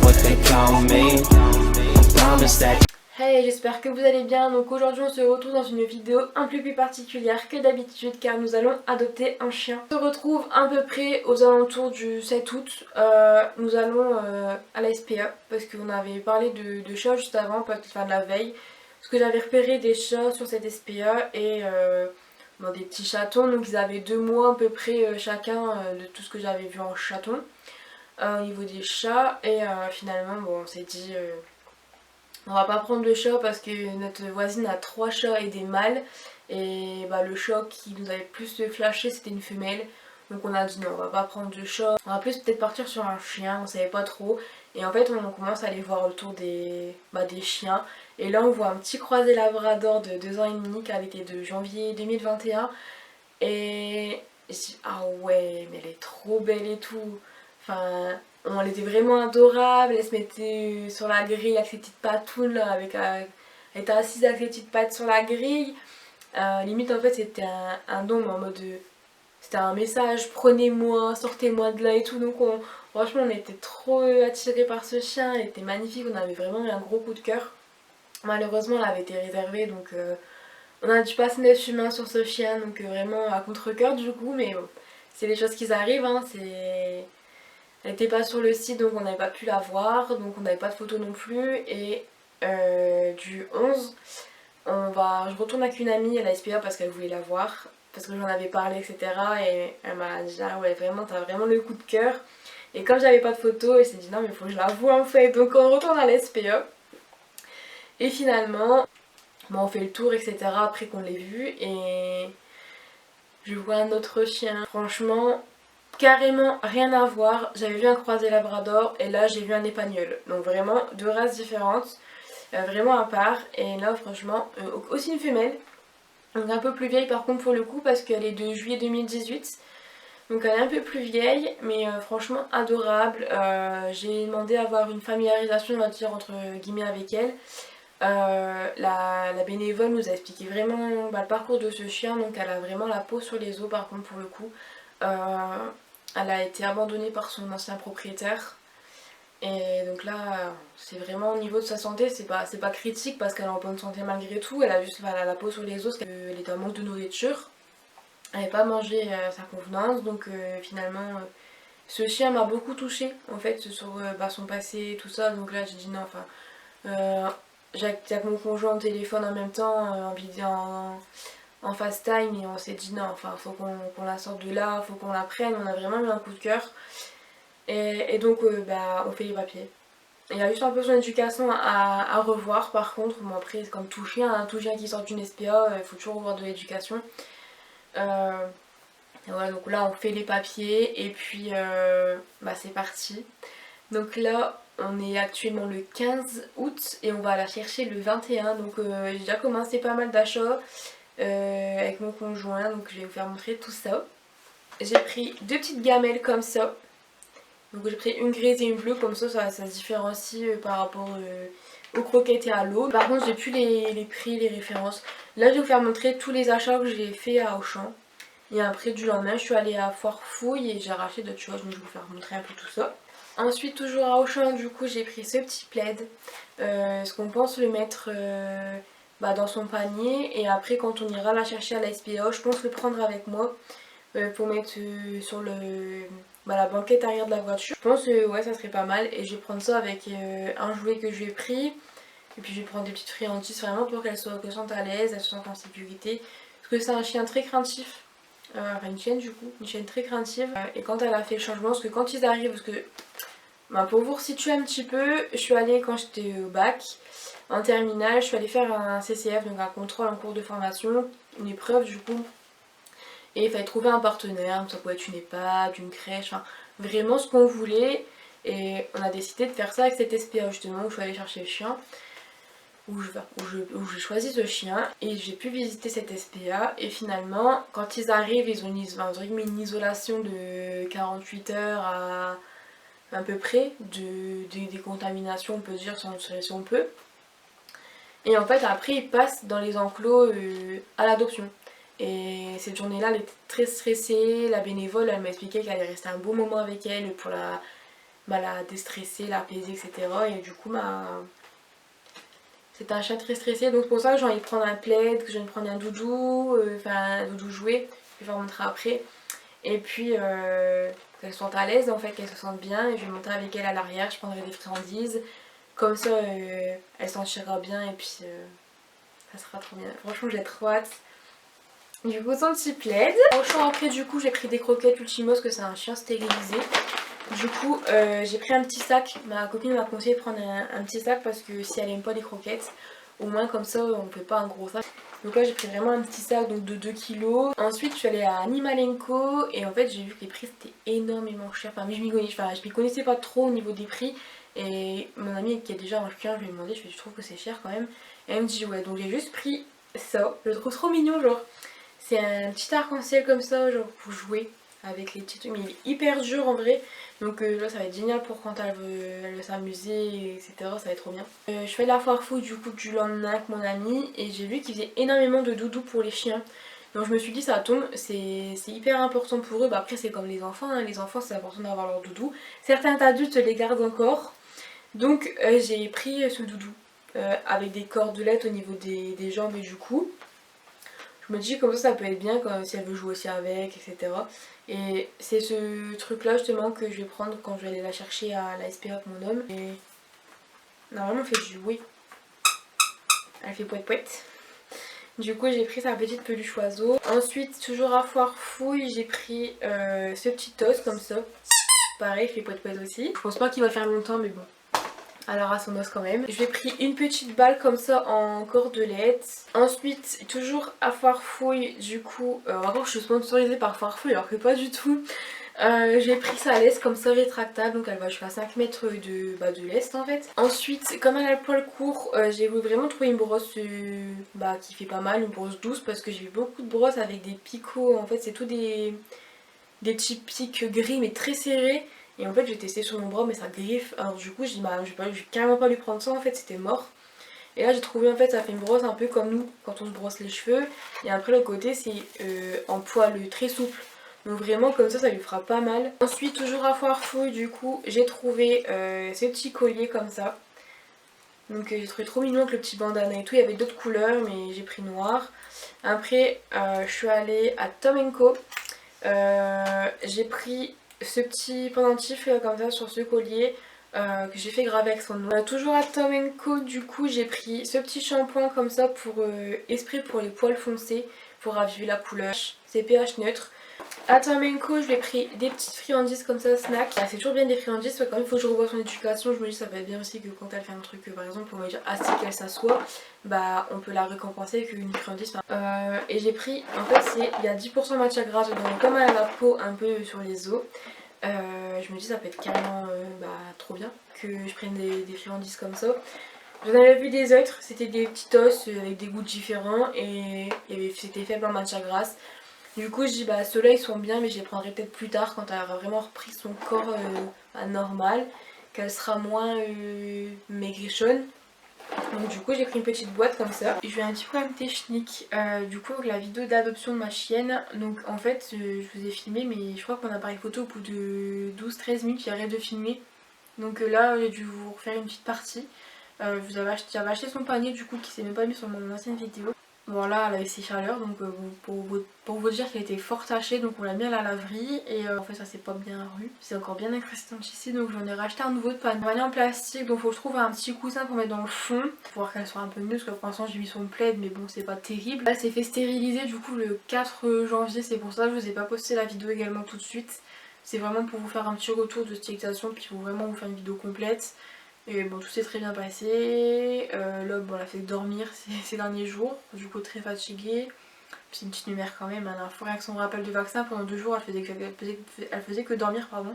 what they call me. Promise that. Hey, j'espère que vous allez bien. Donc aujourd'hui on se retrouve dans une vidéo un peu plus particulière que d'habitude car nous allons adopter un chien. On se retrouve à peu près aux alentours du 7 août. Nous allons à la SPA parce qu'on avait parlé de chats juste avant, enfin de la veille. Parce que j'avais repéré des chats sur cette SPA et des petits chatons. Donc ils avaient 2 mois à peu près chacun de tout ce que j'avais vu en chaton. Au niveau des chats et finalement bon, on s'est dit... on va pas prendre le chat parce que notre voisine a 3 chats et des mâles. Et le chat qui nous avait plus flashé c'était une femelle. Donc on a dit non, on va pas prendre de chat. On va plus peut-être partir sur un chien, on savait pas trop. Et en fait on commence à aller voir autour des chiens. Et là on voit un petit croisé labrador de 2 ans et demi qui était de janvier 2021. Et je dis ah ouais mais elle est trop belle et tout. Enfin... elle était vraiment adorable, elle se mettait sur la grille avec ses petites patounes là, elle était assise avec ses petites pattes sur la grille. Limite en fait c'était un don en mode c'était un message, prenez-moi, sortez-moi de là et tout. Donc franchement on était trop attirés par ce chien, elle était magnifique, on avait vraiment eu un gros coup de cœur. Malheureusement elle avait été réservée donc on a dû passer 9 humains sur ce chien, donc vraiment à contre-cœur du coup, mais bon, c'est les choses qui arrivent, hein, c'est... Elle n'était pas sur le site donc on n'avait pas pu la voir, donc on n'avait pas de photos non plus. Et du 11, je retourne avec une amie à la SPA parce qu'elle voulait la voir, parce que j'en avais parlé etc. Et elle m'a dit ah ouais vraiment t'as vraiment le coup de cœur. Et comme j'avais pas de photos, elle s'est dit non mais faut que je la voie en fait. Donc on retourne à la SPA. Et finalement, on fait le tour etc. après qu'on l'ait vu et je vois un autre chien. Franchement... carrément rien à voir, j'avais vu un croisé labrador et là j'ai vu un épagnol. Donc vraiment 2 races différentes, vraiment à part. Et là franchement, aussi une femelle, donc un peu plus vieille par contre pour le coup parce qu'elle est de juillet 2018. Donc elle est un peu plus vieille mais franchement adorable. J'ai demandé à avoir une familiarisation on va dire entre guillemets avec elle. La bénévole nous a expliqué vraiment le parcours de ce chien, donc elle a vraiment la peau sur les os par contre pour le coup. Elle a été abandonnée par son ancien propriétaire et donc là c'est vraiment au niveau de sa santé c'est pas critique parce qu'elle est en bonne santé malgré tout. Elle a juste la peau sur les os, elle est en manque de nourriture, elle n'avait pas mangé à sa convenance donc finalement ce chien m'a beaucoup touchée en fait sur son passé tout ça. Donc là j'ai dit non enfin j'ai avec mon conjoint au téléphone en même temps en vidéo en fast time et on s'est dit non enfin faut qu'on la sorte de là, faut qu'on la prenne, on a vraiment eu un coup de cœur et donc on fait les papiers. Il y a juste un peu son éducation à revoir par contre, bon après c'est comme tout chien, hein, tout chien qui sort d'une SPA, il faut toujours revoir de l'éducation. Et voilà donc là on fait les papiers et puis c'est parti. Donc là on est actuellement le 15 août et on va la chercher le 21 donc j'ai déjà commencé pas mal d'achats. Avec mon conjoint donc je vais vous faire montrer tout ça. J'ai pris 2 petites gamelles comme ça, donc j'ai pris une grise et une bleue comme ça se différencie par rapport aux croquettes et à l'eau. Par contre j'ai plus les prix, les références. Là je vais vous faire montrer tous les achats que j'ai fait à Auchan et après du lendemain je suis allée à Foire Fouille et j'ai racheté d'autres choses donc je vais vous faire montrer un peu tout ça. Ensuite toujours à Auchan du coup j'ai pris ce petit plaid, ce qu'on pense le mettre dans son panier et après quand on ira la chercher à la SPA je pense le prendre avec moi pour mettre sur la banquette arrière de la voiture. Je pense que ouais ça serait pas mal et je vais prendre ça avec un jouet que je lui ai pris et puis je vais prendre des petites friandises vraiment pour qu'elle se sente à l'aise, elle se sente en sécurité parce que c'est un chien très craintif. Enfin une chienne du coup, une chienne très craintive et quand elle a fait le changement, parce que quand ils arrivent, parce que pour vous resituer un petit peu, je suis allée quand j'étais au bac en terminale, je suis allée faire un CCF, donc un contrôle en cours de formation, une épreuve du coup. Et il fallait trouver un partenaire, ça pouvait être une EHPAD, une crèche, enfin vraiment ce qu'on voulait. Et on a décidé de faire ça avec cette SPA justement où je suis allée chercher le chien, où j'ai choisi ce chien. Et j'ai pu visiter cette SPA et finalement quand ils arrivent ils ont une isolation de 48 heures à peu près des contaminations on peut dire si on peut. Et en fait après ils passent dans les enclos à l'adoption. Et cette journée-là, elle était très stressée. La bénévole, elle m'a expliqué qu'elle allait rester un beau moment avec elle pour la déstresser, la apaiser, etc. Et du coup c'est un chien très stressé, donc c'est pour ça que j'ai envie de prendre un plaid, que je viens de prendre un doudou, un doudou jouet, je vais vous montrer après. Et puis qu'elle soit à l'aise en fait, qu'elle se sente bien, et je vais monter avec elle à l'arrière, je prendrai des friandises, comme ça elle s'en tirera bien et puis ça sera trop bien. Franchement j'ai trop hâte. Du coup son petit plaid. Franchement après du coup j'ai pris des croquettes Ultimos, que c'est un chien stérilisé. Du coup j'ai pris un petit sac, ma copine m'a conseillé de prendre un petit sac parce que si elle aime pas les croquettes, au moins comme ça on ne fait pas un gros sac. Donc là j'ai pris vraiment un petit sac donc de 2 kilos. Ensuite je suis allée à Animalenko et en fait j'ai vu que les prix c'était énormément cher. Enfin mais je m'y connaissais pas trop au niveau des prix. Et mon amie qui a déjà un chien, je lui ai demandé, je lui ai dit, je trouve que c'est cher quand même. Et elle me dit ouais, donc j'ai juste pris ça, je le trouve trop mignon, genre c'est un petit arc-en-ciel comme ça, genre pour jouer avec les petits trucs, mais il est hyper dur en vrai. Donc là ça va être génial pour quand elle veut s'amuser, etc. Ça va être trop bien. Je fais la foire fouille du coup du lendemain avec mon ami et j'ai vu qu'ils faisaient énormément de doudous pour les chiens. Donc je me suis dit ça tombe, c'est hyper important pour eux. Bah, après c'est comme les enfants, hein. Les enfants c'est important d'avoir leur doudou. Certains adultes les gardent encore. Donc j'ai pris ce doudou avec des cordelettes au niveau des jambes et du cou. Je me dis comme ça peut être bien quand, si elle veut jouer aussi avec, etc. Et c'est ce truc là justement que je vais prendre quand je vais aller la chercher à la SPA avec mon homme. Et normalement elle fait du oui. Elle fait poète poète. Du coup j'ai pris sa petite peluche oiseau. Ensuite toujours à foire fouille j'ai pris ce petit os comme ça. Pareil il fait poète poète aussi. Je pense pas qu'il va faire longtemps mais bon. Alors à son os quand même. Je vais pris une petite balle comme ça en cordelette. Ensuite toujours à foire fouille du coup. Encore je suis sponsorisée par foire fouille alors que pas du tout. J'ai pris sa laisse comme ça rétractable, donc elle va jusqu'à 5 mètres de lest en fait. Ensuite comme elle a le poil court, j'ai voulu vraiment trouver une brosse qui fait pas mal, une brosse douce, parce que j'ai vu beaucoup de brosses avec des picots. En fait c'est tout des petits pics gris mais très serrés. Et en fait j'ai testé sur mon bras mais ça griffe. Alors du coup j'ai dit bah je vais carrément pas lui prendre ça, en fait c'était mort. Et là j'ai trouvé en fait ça fait une brosse un peu comme nous quand on se brosse les cheveux. Et après le côté c'est en poil très souple. Donc vraiment comme ça lui fera pas mal. Ensuite toujours à foire fouille du coup j'ai trouvé ce petit collier comme ça. Donc j'ai trouvé trop mignon avec le petit bandana et tout. Il y avait d'autres couleurs mais j'ai pris noir. Après je suis allée à Tom & Co. J'ai pris ce petit pendentif comme ça sur ce collier que j'ai fait graver avec son nom. Toujours à Tom & Co du coup j'ai pris ce petit shampoing comme ça pour esprit pour les poils foncés, pour raviver la couleur. C'est pH neutre. À Tom & Co je lui ai pris des petites friandises comme ça, snack. C'est toujours bien des friandises, quand même il faut que je revoie son éducation. Je me dis ça peut être bien aussi que quand elle fait un truc par exemple on va dire assez qu'elle s'assoit, bah on peut la récompenser avec une friandise. Et j'ai pris, en fait il y a 10% de matière grasse dedans, comme elle a la peau un peu sur les os. Je me dis ça peut être carrément trop bien que je prenne des friandises comme ça. J'en avais vu des autres, c'était des petits os avec des goûts différents et c'était faible en matière grasse. Du coup je dis bah ceux-là ils sont bien mais je les prendrai peut-être plus tard quand elle aura vraiment repris son corps normal, qu'elle sera moins maigrichonne. Donc du coup j'ai pris une petite boîte comme ça. J'ai eu un petit problème technique du coup avec la vidéo d'adoption de ma chienne. Donc en fait je vous ai filmé mais je crois que mon appareil photo au bout de 12-13 minutes il arrête de filmer. Donc là j'ai dû vous refaire une petite partie. J'avais acheté son panier du coup qui s'est même pas mis sur mon ancienne vidéo. Bon là elle avait ses chaleurs donc pour vous dire qu'elle était fort tachée, donc on l'a mis à la laverie et en fait ça s'est pas bien rue. C'est encore bien incrusté en tissu donc j'en ai racheté un nouveau de panier en plastique, donc faut que je trouve un petit coussin pour mettre dans le fond pour voir qu'elle soit un peu mieux parce que pour l'instant j'ai mis son plaid mais bon c'est pas terrible. Elle s'est fait stériliser du coup le 4 janvier, c'est pour ça que je vous ai pas posté la vidéo également tout de suite. C'est vraiment pour vous faire un petit retour de stérilisation puis pour vraiment vous faire une vidéo complète. Et bon tout s'est très bien passé, là bon, elle a fait dormir ces derniers jours, du coup très fatiguée. C'est une petite numère quand même, elle a fourré avec son rappel de vaccin pendant 2 jours, elle faisait que dormir pardon.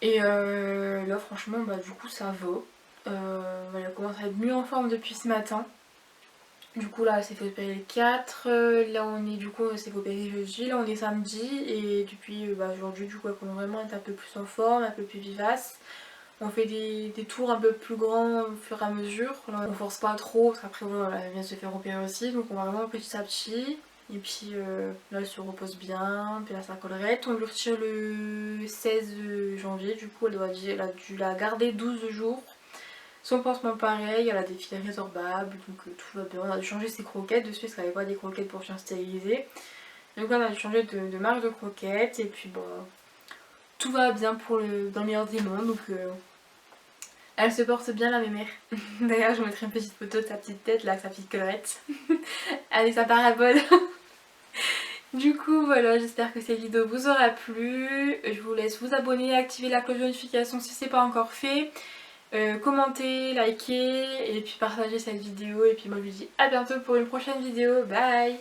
Et là franchement du coup ça va, elle a commencé à être mieux en forme depuis ce matin. Du coup là elle s'est fait opérer le 4, là on est du coup elle s'est fait opérer jeudi, là on est samedi et depuis aujourd'hui du coup elle commence vraiment à être un peu plus en forme, un peu plus vivace. On fait des tours un peu plus grands au fur et à mesure. Là, on force pas trop parce qu'après voilà, elle vient de se faire opérer aussi. Donc on va vraiment petit à petit. Et puis là elle se repose bien, puis là sa collerette. On lui retire le 16 janvier, du coup elle a dû la garder 12 jours. Son pansement pareil, elle a des filets résorbables, donc tout va bien. On a dû changer ses croquettes dessus parce qu'elle n'avait pas des croquettes pour chien stérilisé. Donc on a dû changer de marque de croquettes et puis bon, tout va bien dans le meilleur des mondes. Donc elle se porte bien la mémère. D'ailleurs je vous mettrai une petite photo de sa petite tête là, avec sa petite collerette. Avec sa parabole. Du coup voilà, j'espère que cette vidéo vous aura plu. Je vous laisse vous abonner, activer la cloche de notification si ce n'est pas encore fait. Commentez, likez et puis partagez cette vidéo. Et puis moi je vous dis à bientôt pour une prochaine vidéo. Bye!